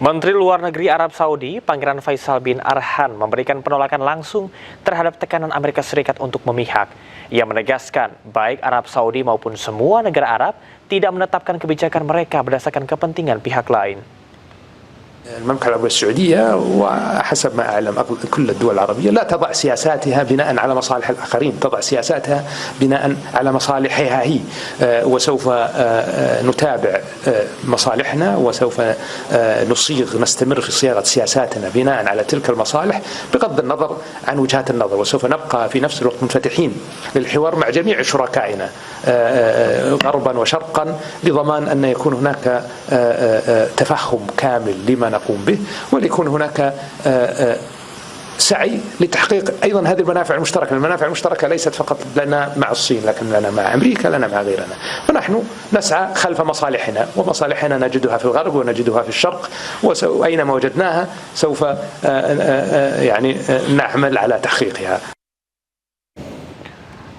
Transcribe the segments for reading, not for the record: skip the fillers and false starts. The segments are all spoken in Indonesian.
Menteri Luar Negeri Arab Saudi, Pangeran Faisal bin Arhan, memberikan penolakan langsung terhadap tekanan Amerika Serikat untuk memihak. Ia menegaskan, baik Arab Saudi maupun semua negara Arab tidak menetapkan kebijakan mereka berdasarkan kepentingan pihak lain. المملكة العربية السعودية وحسب ما أعلم كل الدول العربية لا تضع سياساتها بناء على مصالح الآخرين، تضع سياساتها بناء على مصالحها هي، وسوف نتابع مصالحنا وسوف نستمر في صياغة سياساتنا بناء على تلك المصالح بغض النظر عن وجهات النظر، وسوف نبقى في نفس الوقت منفتحين للحوار مع جميع شركائنا غربا وشرقا لضمان أن يكون هناك تفهم كامل لما نقوم به، وليكون هناك سعي لتحقيق أيضا هذه المنافع المشتركة. المنافع المشتركة ليست فقط لنا مع الصين، لكن لنا مع أمريكا، لنا مع غيرنا، ونحن نسعى خلف مصالحنا، ومصالحنا نجدها في الغرب ونجدها في الشرق، وأينما وجدناها سوف نعمل على تحقيقها.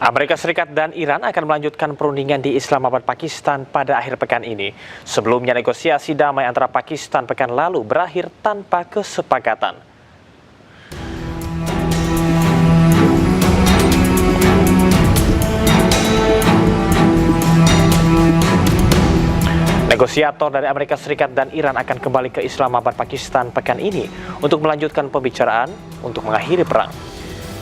Amerika Serikat dan Iran akan melanjutkan perundingan di Islamabad, Pakistan pada akhir pekan ini. Sebelumnya negosiasi damai antara Pakistan pekan lalu berakhir tanpa kesepakatan. Negosiator dari Amerika Serikat dan Iran akan kembali ke Islamabad, Pakistan pekan ini untuk melanjutkan pembicaraan untuk mengakhiri perang.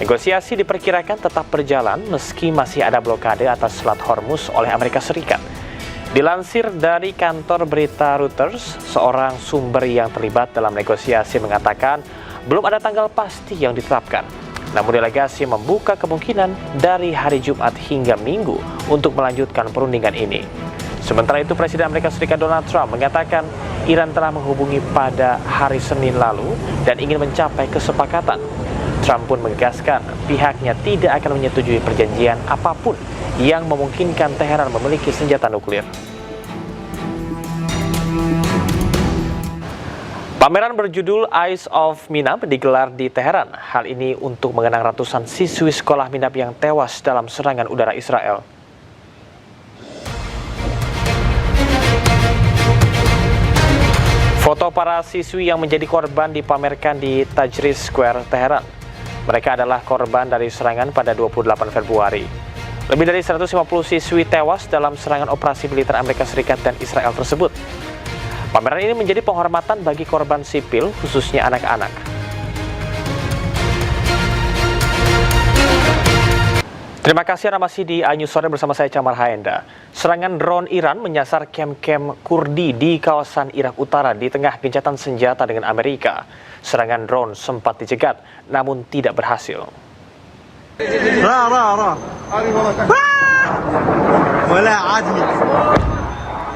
Negosiasi diperkirakan tetap berjalan meski masih ada blokade atas Selat Hormuz oleh Amerika Serikat. Dilansir dari kantor berita Reuters, seorang sumber yang terlibat dalam negosiasi mengatakan belum ada tanggal pasti yang ditetapkan. Namun delegasi membuka kemungkinan dari hari Jumat hingga Minggu untuk melanjutkan perundingan ini. Sementara itu, Presiden Amerika Serikat Donald Trump mengatakan Iran telah menghubungi pada hari Senin lalu dan ingin mencapai kesepakatan. Trump pun menegaskan pihaknya tidak akan menyetujui perjanjian apapun yang memungkinkan Teheran memiliki senjata nuklir. Pameran berjudul Eyes of Minab digelar di Teheran. Hal ini untuk mengenang ratusan siswi sekolah Minab yang tewas dalam serangan udara Israel. Foto para siswi yang menjadi korban dipamerkan di Tahrir Square, Teheran. Mereka adalah korban dari serangan pada 28 Februari. Lebih dari 150 siswi tewas dalam serangan operasi militer Amerika Serikat dan Israel tersebut. Pameran ini menjadi penghormatan bagi korban sipil, khususnya anak-anak. Terima kasih Anda masih di iNews Sore bersama saya Camar Haenda. Serangan drone Iran menyasar kem-kem Kurdi di kawasan Irak Utara di tengah gencatan senjata dengan Amerika. Serangan drone sempat dicegat, namun tidak berhasil.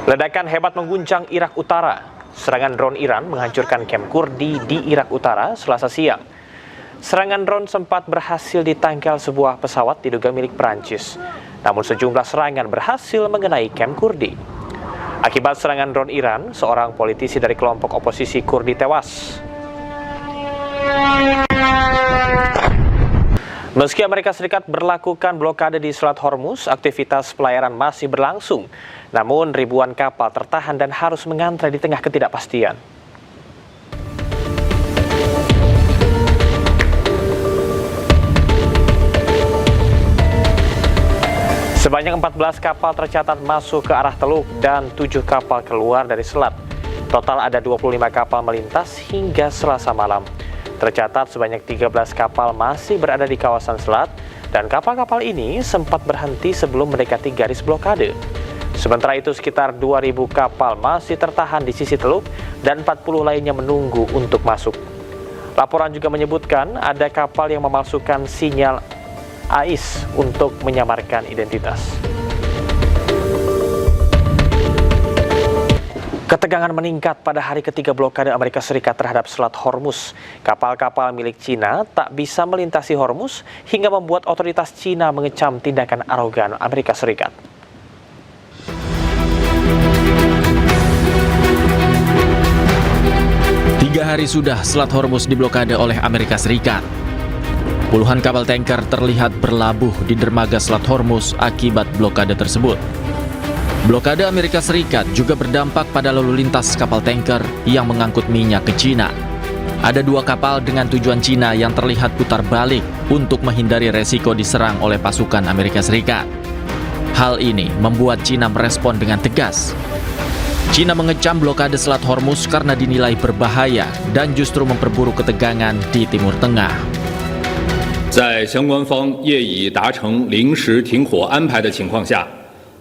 Ledakan hebat mengguncang Irak Utara. Serangan drone Iran menghancurkan kem Kurdi di Irak Utara Selasa siang. Serangan drone sempat berhasil ditangkal sebuah pesawat diduga milik Prancis. Namun sejumlah serangan berhasil mengenai kem Kurdi. Akibat serangan drone Iran, seorang politisi dari kelompok oposisi Kurdi tewas. Meski Amerika Serikat berlakukan blokade di Selat Hormuz, aktivitas pelayaran masih berlangsung. Namun ribuan kapal tertahan dan harus mengantre di tengah ketidakpastian. Sebanyak 14 kapal tercatat masuk ke arah Teluk dan 7 kapal keluar dari selat. Total ada 25 kapal melintas hingga Selasa malam. Tercatat sebanyak 13 kapal masih berada di kawasan selat dan kapal-kapal ini sempat berhenti sebelum mendekati garis blokade. Sementara itu sekitar 2.000 kapal masih tertahan di sisi Teluk dan 40 lainnya menunggu untuk masuk. Laporan juga menyebutkan ada kapal yang memalsukan sinyal AIS untuk menyamarkan identitas. Ketegangan meningkat pada hari ketiga blokade Amerika Serikat terhadap Selat Hormuz. Kapal-kapal milik Cina tak bisa melintasi Hormuz hingga membuat otoritas Cina mengecam tindakan arogan Amerika Serikat. Tiga hari sudah Selat Hormuz diblokade oleh Amerika Serikat. Puluhan kapal tanker terlihat berlabuh di dermaga Selat Hormuz akibat blokade tersebut. Blokade Amerika Serikat juga berdampak pada lalu lintas kapal tanker yang mengangkut minyak ke Cina. Ada 2 kapal dengan tujuan Cina yang terlihat putar balik untuk menghindari resiko diserang oleh pasukan Amerika Serikat. Hal ini membuat Cina merespon dengan tegas. Cina mengecam blokade Selat Hormuz karena dinilai berbahaya dan justru memperburuk ketegangan di Timur Tengah. 在相关方业已达成临时停火安排的情况下，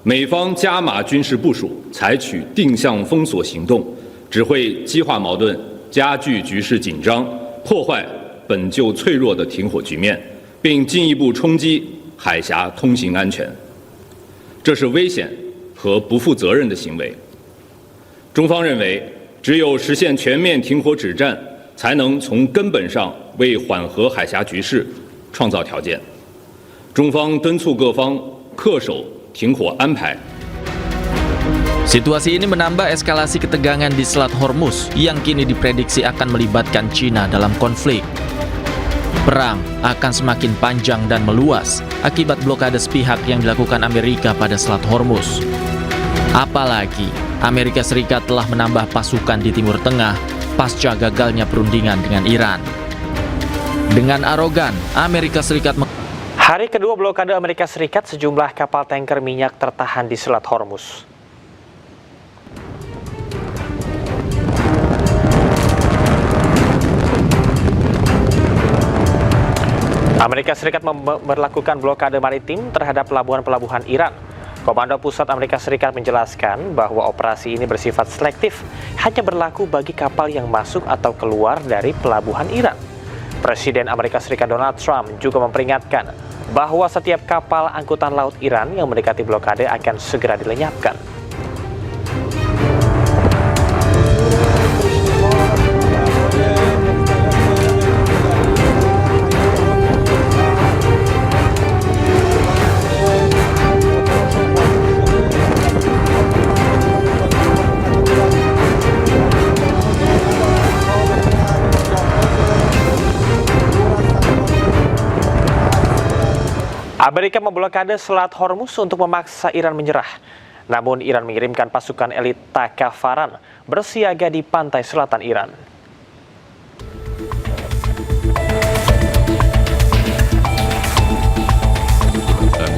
美方加码军事部署，采取定向封锁行动，只会激化矛盾，加剧局势紧张，破坏本就脆弱的停火局面，并进一步冲击海峡通行安全。这是危险和不负责任的行为。中方认为，只有实现全面停火止战，才能从根本上为缓和海峡局势创造条件。中方敦促各方恪守停火安排。 Situasi ini menambah eskalasi ketegangan di Selat Hormuz yang kini diprediksi akan melibatkan Cina dalam konflik. Perang akan semakin panjang dan meluas akibat blokade sepihak yang dilakukan Amerika pada Selat Hormuz. Apalagi Amerika Serikat telah menambah pasukan di Timur Tengah pasca gagalnya perundingan dengan Iran. Dengan arogan, Amerika Serikat Hari kedua blokade Amerika Serikat, sejumlah kapal tanker minyak tertahan di Selat Hormuz. Amerika Serikat memperlakukan blokade maritim terhadap pelabuhan-pelabuhan Iran. Komando Pusat Amerika Serikat menjelaskan bahwa operasi ini bersifat selektif, hanya berlaku bagi kapal yang masuk atau keluar dari pelabuhan Iran. Presiden Amerika Serikat Donald Trump juga memperingatkan bahwa setiap kapal angkutan laut Iran yang mendekati blokade akan segera dilenyapkan. Amerika memblokade Selat Hormuz untuk memaksa Iran menyerah. Namun Iran mengirimkan pasukan elit Takafaran bersiaga di pantai selatan Iran.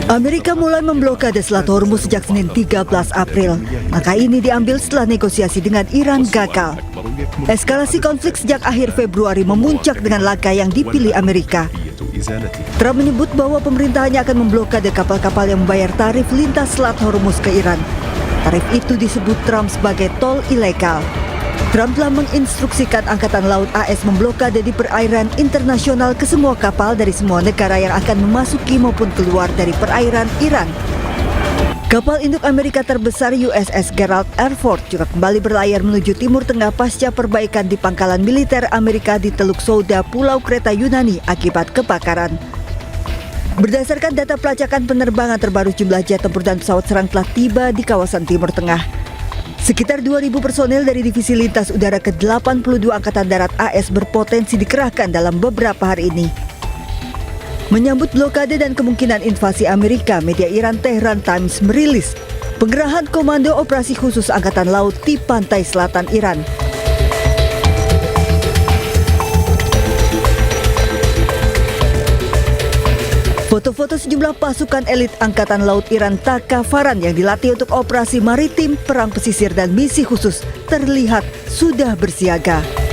Amerika mulai memblokade Selat Hormuz sejak Senin 13 April. Langkah ini diambil setelah negosiasi dengan Iran gagal. Eskalasi konflik sejak akhir Februari memuncak dengan langkah yang dipilih Amerika. Trump menyebut bahwa pemerintahannya akan memblokade kapal-kapal yang membayar tarif lintas Selat Hormuz ke Iran. Tarif itu disebut Trump sebagai tol ilegal. Trump telah menginstruksikan Angkatan Laut AS memblokade di perairan internasional ke semua kapal dari semua negara yang akan memasuki maupun keluar dari perairan Iran. Kapal induk Amerika terbesar USS Gerald R. Ford juga kembali berlayar menuju Timur Tengah pasca perbaikan di pangkalan militer Amerika di Teluk Souda, Pulau Kreta Yunani akibat kebakaran. Berdasarkan data pelacakan penerbangan terbaru, jumlah jet tempur dan pesawat serang telah tiba di kawasan Timur Tengah. Sekitar 2.000 personel dari Divisi Lintas Udara ke-82 Angkatan Darat AS berpotensi dikerahkan dalam beberapa hari ini. Menyambut blokade dan kemungkinan invasi Amerika, media Iran Tehran Times merilis pengerahan Komando Operasi Khusus Angkatan Laut di pantai selatan Iran. Foto-foto sejumlah pasukan elit Angkatan Laut Iran Takafaran yang dilatih untuk operasi maritim, perang pesisir, dan misi khusus terlihat sudah bersiaga.